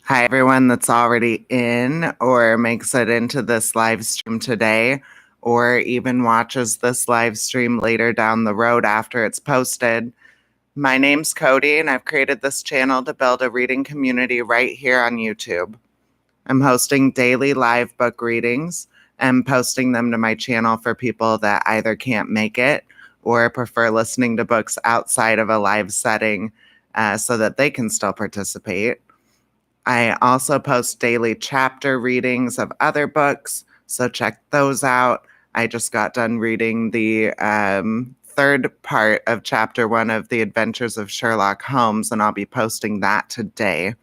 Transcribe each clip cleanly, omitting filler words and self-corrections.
Hi, everyone that's already in or makes it into this live stream today, or even watches this live stream later down the road after it's posted. My name's Cody, and I've created this channel to build a reading community right here on YouTube. I'm hosting daily live book readings and posting them to my channel for people that either can't make it or prefer listening to books outside of a live setting so that they can still participate. I also post daily chapter readings of other books, so check those out. I just got done reading the third part of chapter 1 of The Adventures of Sherlock Holmes, and I'll be posting that today.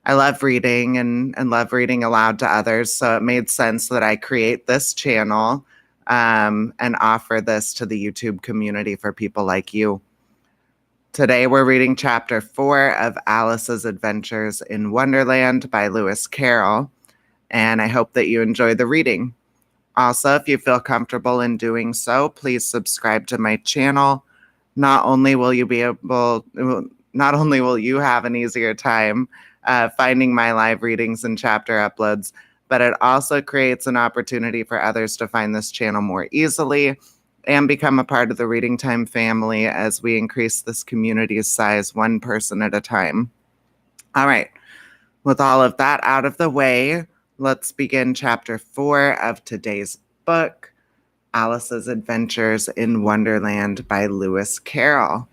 I love reading and love reading aloud to others, so it made sense that I create this channel and offer this to the YouTube community for people like you. Today we're reading chapter 4 of Alice's Adventures in Wonderland by Lewis Carroll, and I hope that you enjoy the reading. Also, if you feel comfortable in doing so, please subscribe to my channel. Not only will you have an easier time finding my live readings and chapter uploads, but it also creates an opportunity for others to find this channel more easily and become a part of the Reading Time family as we increase this community's size one person at a time. All right, with all of that out of the way, let's begin chapter 4 of today's book, Alice's Adventures in Wonderland by Lewis Carroll.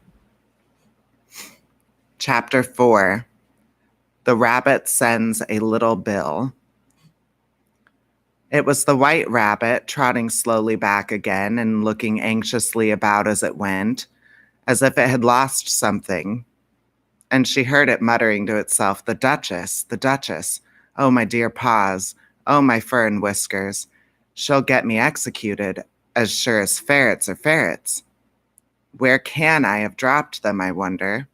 Chapter 4, The Rabbit Sends a Little Bill. It was the White Rabbit, trotting slowly back again and looking anxiously about as it went, as if it had lost something. And she heard it muttering to itself, the Duchess, oh, my dear paws, oh, my fur and whiskers. She'll get me executed, as sure as ferrets are ferrets. Where can I have dropped them, I wonder?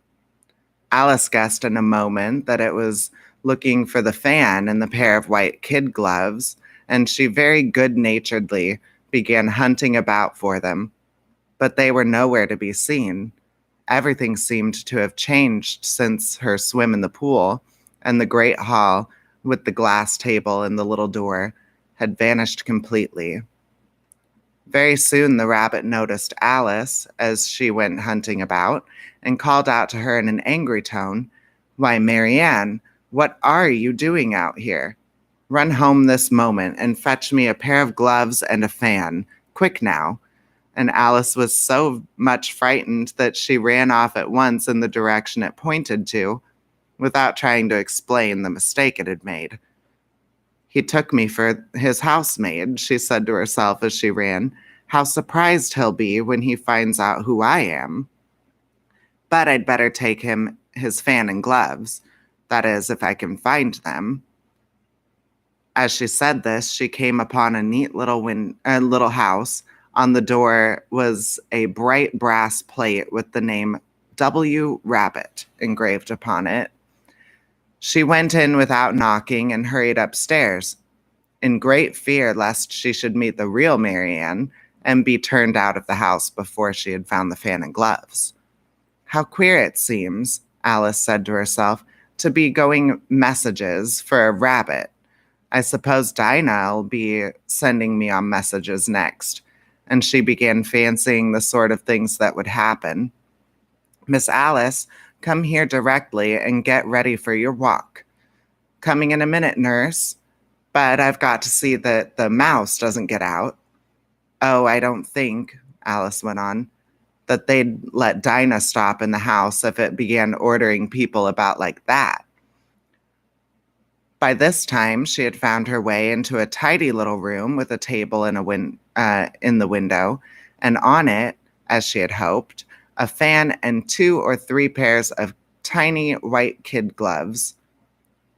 Alice guessed in a moment that it was looking for the fan and the pair of white kid gloves, and she very good-naturedly began hunting about for them. But they were nowhere to be seen. Everything seemed to have changed since her swim in the pool, and the great hall, with the glass table and the little door, had vanished completely. Very soon the rabbit noticed Alice as she went hunting about, and called out to her in an angry tone, "Why, Marianne, what are you doing out here? Run home this moment and fetch me a pair of gloves and a fan. Quick now." And Alice was so much frightened that she ran off at once in the direction it pointed to, without trying to explain the mistake it had made. "He took me for his housemaid," she said to herself as she ran. "How surprised he'll be when he finds out who I am. But I'd better take him his fan and gloves. That is, if I can find them." As she said this, she came upon a neat little house. On the door was a bright brass plate with the name W. Rabbit engraved upon it. She went in without knocking and hurried upstairs, in great fear lest she should meet the real Marianne and be turned out of the house before she had found the fan and gloves. "How queer it seems," Alice said to herself, "to be going messages for a rabbit. I suppose Dinah'll be sending me on messages next." And she began fancying the sort of things that would happen. "Miss Alice, come here directly and get ready for your walk." "Coming in a minute, nurse. But I've got to see that the mouse doesn't get out." "Oh, I don't think," Alice went on, "that they'd let Dinah stop in the house if it began ordering people about like that." By this time, she had found her way into a tidy little room with a table in the window, and on it, as she had hoped, a fan and 2 or 3 pairs of tiny white kid gloves.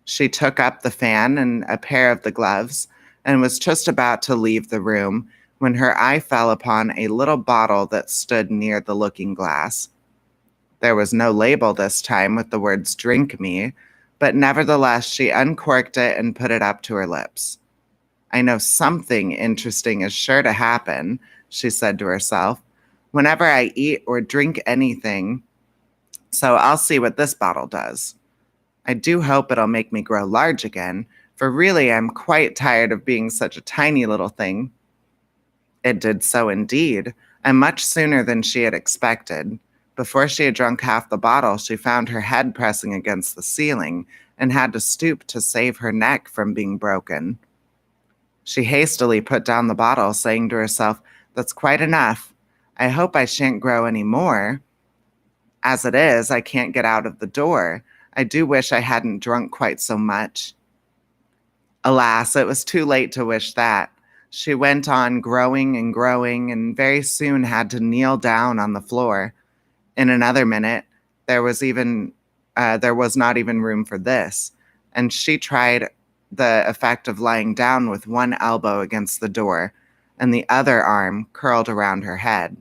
She took up the fan and a pair of the gloves and was just about to leave the room when her eye fell upon a little bottle that stood near the looking-glass. There was no label this time with the words "Drink me," but nevertheless she uncorked it and put it up to her lips. "I know something interesting is sure to happen," she said to herself, "whenever I eat or drink anything, so I'll see what this bottle does." I do hope it'll make me grow large again, for really I'm quite tired of being such a tiny little thing." It did so indeed, and much sooner than she had expected. Before she had drunk half the bottle, she found her head pressing against the ceiling and had to stoop to save her neck from being broken. She hastily put down the bottle, saying to herself, "That's quite enough. I hope I shan't grow any more. As it is, I can't get out of the door. I do wish I hadn't drunk quite so much." Alas, it was too late to wish that. She went on growing and growing, and very soon had to kneel down on the floor. In another minute, there was not even room for this, and she tried the effect of lying down with one elbow against the door and the other arm curled around her head.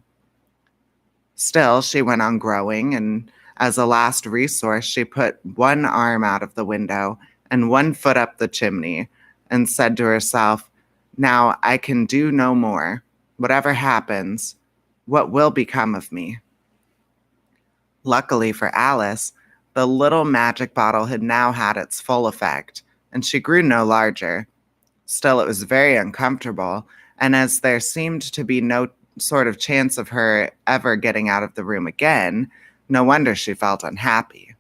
Still, she went on growing, and as a last resource, she put one arm out of the window and one foot up the chimney and said to herself, "Now I can do no more. Whatever happens, what will become of me?" Luckily for Alice, the little magic bottle had now had its full effect, and she grew no larger. Still, it was very uncomfortable, and as there seemed to be no sort of chance of her ever getting out of the room again, no wonder she felt unhappy.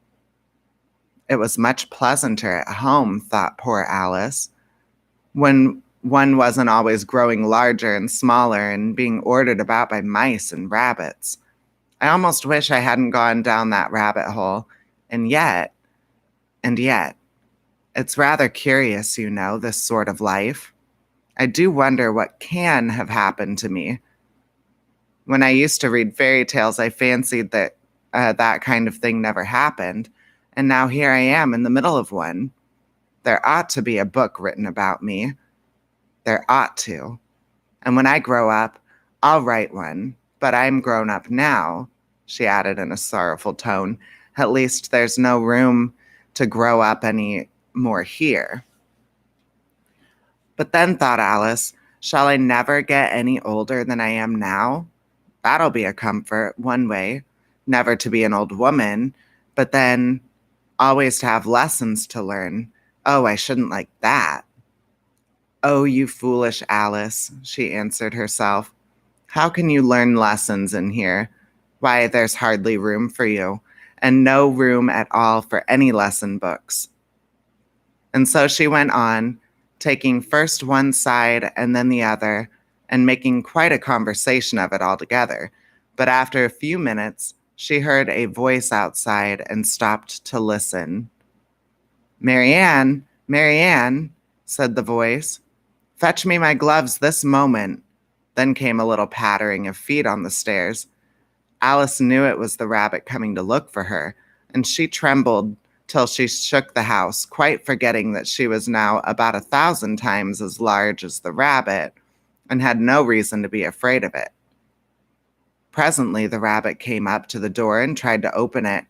It was much pleasanter at home, thought poor Alice, when one wasn't always growing larger and smaller and being ordered about by mice and rabbits. I almost wish I hadn't gone down that rabbit hole, and yet, and yet, it's rather curious, this sort of life. I do wonder what can have happened to me. When I used to read fairy tales, I fancied that that kind of thing never happened, and now here I am in the middle of one. There ought to be a book written about me. There ought to. And when I grow up, I'll write one. But I'm grown up now," she added in a sorrowful tone. "At least there's no room to grow up any more here." But then, thought Alice, shall I never get any older than I am now? That'll be a comfort, one way. Never to be an old woman, but then always to have lessons to learn. Oh, I shouldn't like that. "Oh, you foolish Alice," she answered herself. "How can you learn lessons in here? Why, there's hardly room for you, and no room at all for any lesson books." And so she went on, taking first one side and then the other, and making quite a conversation of it altogether. But after a few minutes, she heard a voice outside and stopped to listen. "Marianne, Marianne," said the voice. "Fetch me my gloves this moment." Then came a little pattering of feet on the stairs. Alice knew it was the rabbit coming to look for her, and she trembled till she shook the house, quite forgetting that she was now about 1,000 times as large as the rabbit, and had no reason to be afraid of it. Presently, the rabbit came up to the door and tried to open it,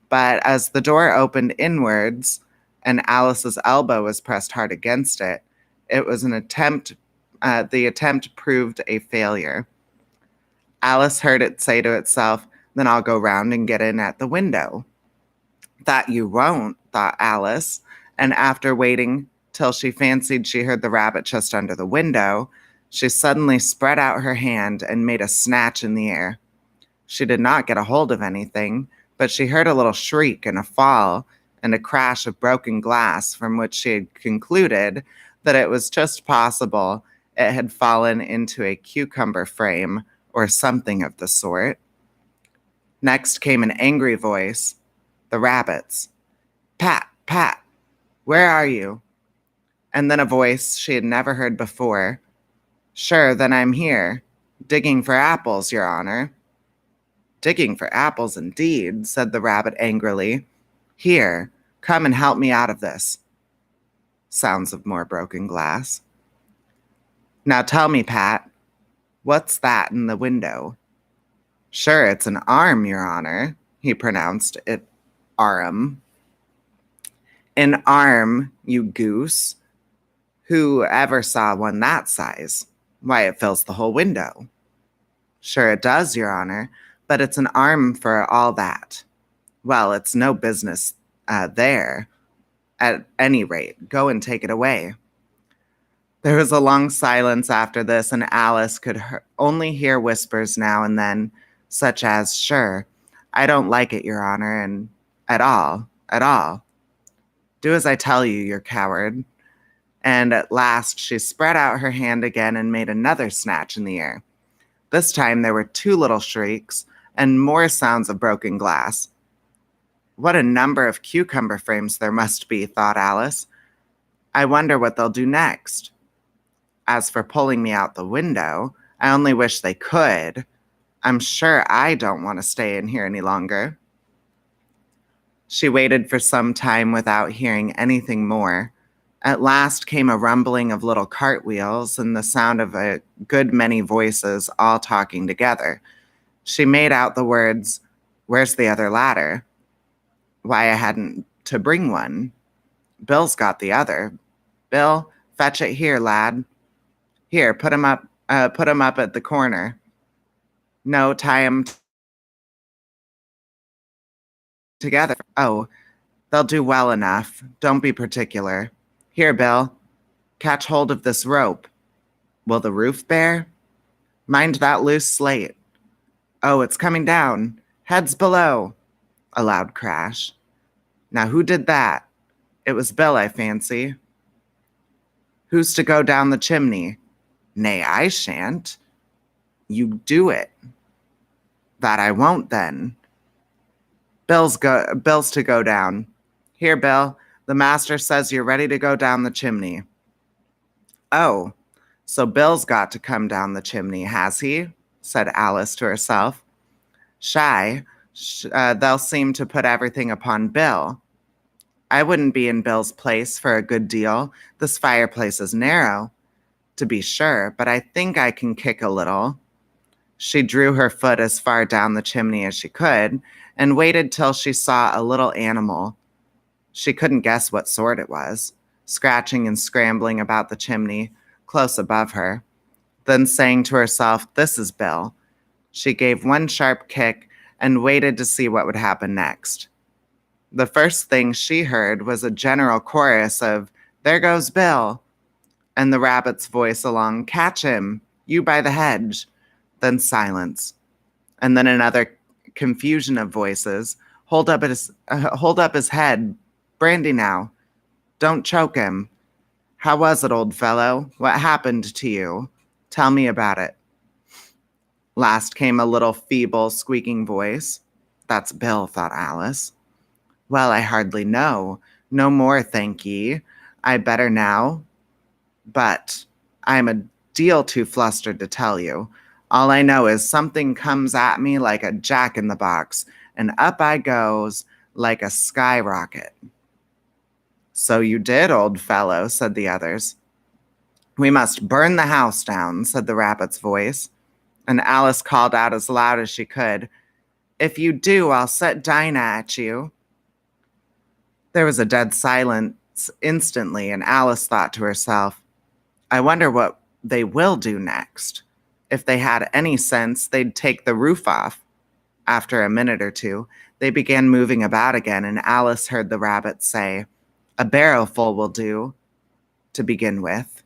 but as the door opened inwards, and Alice's elbow was pressed hard against it, the attempt proved a failure. Alice heard it say to itself, "Then I'll go round and get in at the window." "That you won't," thought Alice, and after waiting till she fancied she heard the rabbit just under the window, she suddenly spread out her hand and made a snatch in the air. She did not get a hold of anything, but she heard a little shriek and a fall and a crash of broken glass, from which she had concluded that it was just possible it had fallen into a cucumber frame or something of the sort. Next came an angry voice, the rabbit's. "Pat, Pat, where are you?" And then a voice she had never heard before. "Sure, then I'm here, digging for apples, Your Honor." "Digging for apples, indeed," said the rabbit angrily. "Here, come and help me out of this." Sounds of more broken glass. "Now tell me, Pat, what's that in the window?" "Sure, it's an arm, Your Honor," he pronounced it arum. "An arm, you goose. Who ever saw one that size? Why, it fills the whole window." "Sure it does, Your Honor, but it's an arm for all that." "Well, it's no business there. At any rate, go and take it away." There was a long silence after this, and Alice could only hear whispers now and then, such as, "Sure, I don't like it, Your Honor, and at all. Do as I tell you, you coward." And at last she spread out her hand again and made another snatch in the air. This time there were two little shrieks and more sounds of broken glass. "What a number of cucumber frames there must be," thought Alice. "I wonder what they'll do next. As for pulling me out the window, I only wish they could. I'm sure I don't want to stay in here any longer." She waited for some time without hearing anything more. At last came a rumbling of little cartwheels and the sound of a good many voices all talking together. She made out the words, "Where's the other ladder? Why, I hadn't to bring one. Bill's got the other. Bill, fetch it here, lad. Here, put him up at the corner. No, tie him together. Oh, they'll do well enough. Don't be particular. Here, Bill, catch hold of this rope. Will the roof bear? Mind that loose slate. Oh, it's coming down. Heads below." A loud crash. "Now who did that? It was Bill, I fancy. Who's to go down the chimney?" "Nay, I shan't." "You do it." "That I won't, then." Bill's to go down. Here, Bill, the master says you're ready to go down the chimney." "Oh, so Bill's got to come down the chimney, has he?" said Alice to herself. They'll seem to put everything upon Bill. I wouldn't be in Bill's place for a good deal. This fireplace is narrow, to be sure, but I think I can kick a little. She drew her foot as far down the chimney as she could and waited till she saw a little animal. She couldn't guess what sort it was, scratching and scrambling about the chimney close above her. Then saying to herself, "This is Bill," she gave one sharp kick and waited to see what would happen next. The first thing she heard was a general chorus of, "There goes Bill," and the rabbit's voice along, "Catch him, you by the hedge." Then silence, and then another confusion of voices. Hold up his head. Brandy now. Don't choke him. How was it, old fellow? What happened to you? Tell me about it." Last came a little feeble, squeaking voice. That's Bill, thought Alice. Well, I hardly know. No more, thank ye. I better now. But I'm a deal too flustered to tell you. All I know is something comes at me like a jack-in-the-box, and up I goes like a skyrocket. So you did, old fellow, said the others. We must burn the house down, said the rabbit's voice. And Alice called out as loud as she could, If you do, I'll set Dinah at you. There was a dead silence instantly, and Alice thought to herself, I wonder what they will do next. If they had any sense, they'd take the roof off. After a minute or two, they began moving about again, and Alice heard the rabbit say, A barrowful will do, to begin with.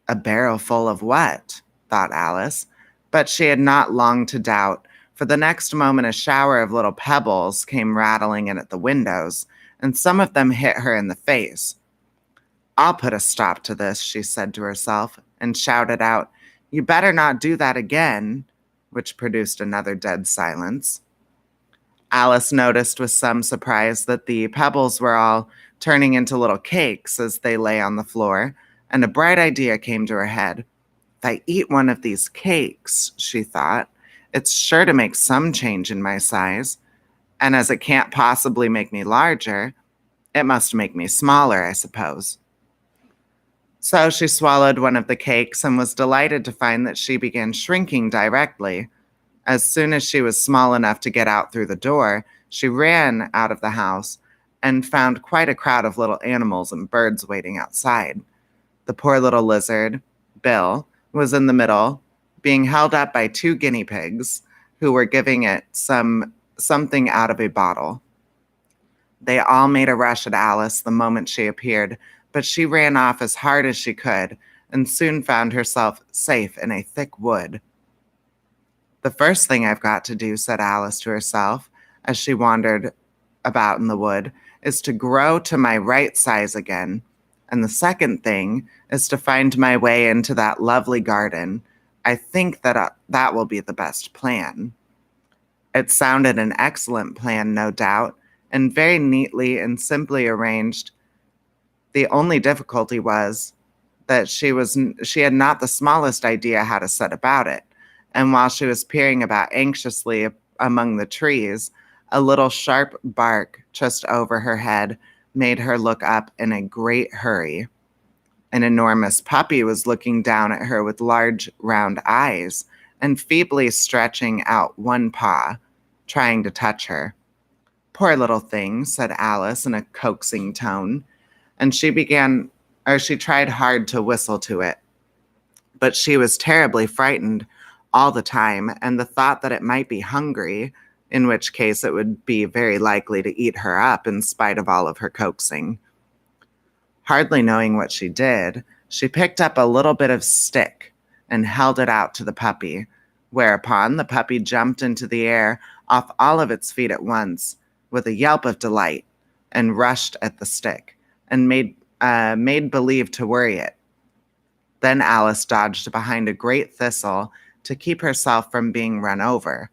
A barrowful of what? Thought Alice, but she had not long to doubt, for the next moment a shower of little pebbles came rattling in at the windows, and some of them hit her in the face. I'll put a stop to this, she said to herself, and shouted out, You better not do that again, which produced another dead silence. Alice noticed with some surprise that the pebbles were all turning into little cakes as they lay on the floor, and a bright idea came to her head. If I eat one of these cakes, she thought, it's sure to make some change in my size, and as it can't possibly make me larger, it must make me smaller, I suppose. So she swallowed one of the cakes and was delighted to find that she began shrinking directly. As soon as she was small enough to get out through the door, she ran out of the house and found quite a crowd of little animals and birds waiting outside. The poor little lizard, Bill, was in the middle, being held up by 2 guinea pigs who were giving it something out of a bottle. They all made a rush at Alice the moment she appeared, but she ran off as hard as she could and soon found herself safe in a thick wood. "The first thing I've got to do," said Alice to herself as she wandered about in the wood, "is to grow to my right size again. And the second thing is to find my way into that lovely garden. I think that will be the best plan." It sounded an excellent plan, no doubt, and very neatly and simply arranged. The only difficulty was that she had not the smallest idea how to set about it. And while she was peering about anxiously among the trees, a little sharp bark just over her head made her look up in a great hurry. An enormous puppy was looking down at her with large round eyes and feebly stretching out one paw, trying to touch her. "Poor little thing," said Alice in a coaxing tone, and she tried hard to whistle to it. But she was terribly frightened all the time, and the thought that it might be hungry, in which case it would be very likely to eat her up in spite of all of her coaxing. Hardly knowing what she did, she picked up a little bit of stick and held it out to the puppy, whereupon the puppy jumped into the air off all of its feet at once with a yelp of delight and rushed at the stick and made believe to worry it. Then Alice dodged behind a great thistle to keep herself from being run over,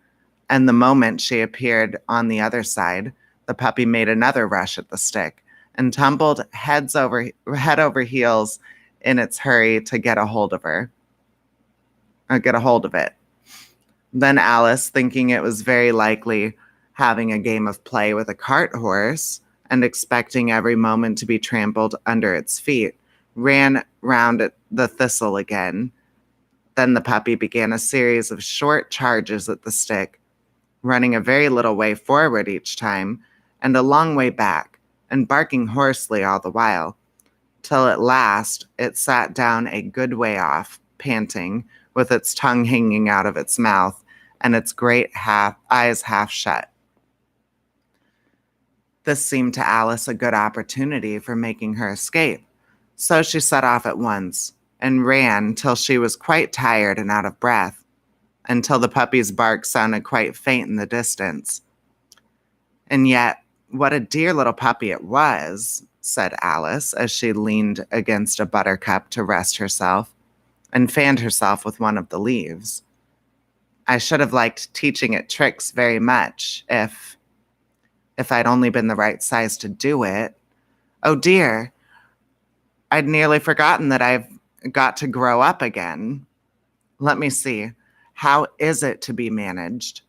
and the moment she appeared on the other side, the puppy made another rush at the stick and tumbled head over heels in its hurry to get a hold of it. Then Alice, thinking it was very likely having a game of play with a cart horse and expecting every moment to be trampled under its feet, ran round the thistle again. Then the puppy began a series of short charges at the stick, running a very little way forward each time and a long way back, and barking hoarsely all the while, till at last it sat down a good way off, panting, with its tongue hanging out of its mouth and its great eyes half shut. This seemed to Alice a good opportunity for making her escape, so she set off at once and ran till she was quite tired and out of breath, until the puppy's bark sounded quite faint in the distance. "And yet, what a dear little puppy it was," said Alice as she leaned against a buttercup to rest herself and fanned herself with one of the leaves. "I should have liked teaching it tricks very much if I'd only been the right size to do it. Oh dear, I'd nearly forgotten that I've got to grow up again. Let me see. How is it to be managed?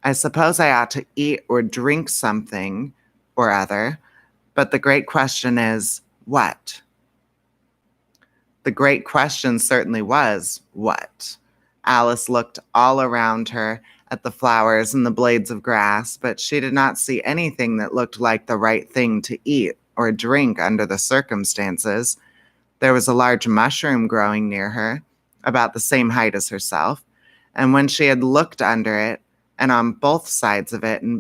I suppose I ought to eat or drink something or other, but the great question is, what?" The great question certainly was, what? Alice looked all around her at the flowers and the blades of grass, but she did not see anything that looked like the right thing to eat or drink under the circumstances. There was a large mushroom growing near her, about the same height as herself, and when she had looked under it, and on both sides of it and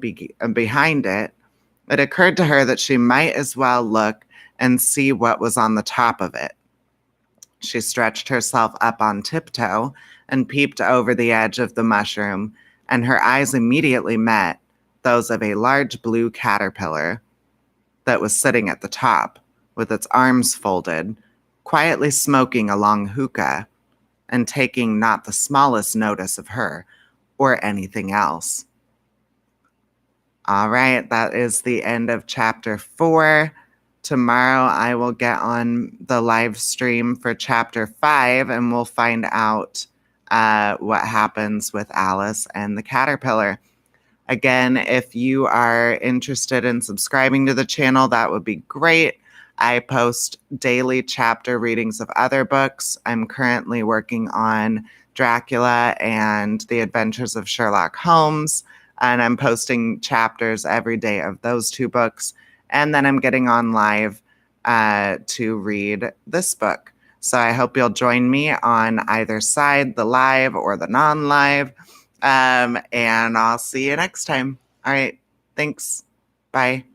behind it, it occurred to her that she might as well look and see what was on the top of it. She stretched herself up on tiptoe and peeped over the edge of the mushroom, and her eyes immediately met those of a large blue caterpillar that was sitting at the top, with its arms folded, quietly smoking a long hookah, and taking not the smallest notice of her or anything else. All right, that is the end of chapter 4. Tomorrow I will get on the live stream for chapter 5, and we'll find out what happens with Alice and the caterpillar. Again, if you are interested in subscribing to the channel, that would be great. I post daily chapter readings of other books. I'm currently working on Dracula and The Adventures of Sherlock Holmes, and I'm posting chapters every day of those two books. And then I'm getting on live to read this book. So I hope you'll join me on either side, the live or the non-live. And I'll see you next time. All right. Thanks. Bye.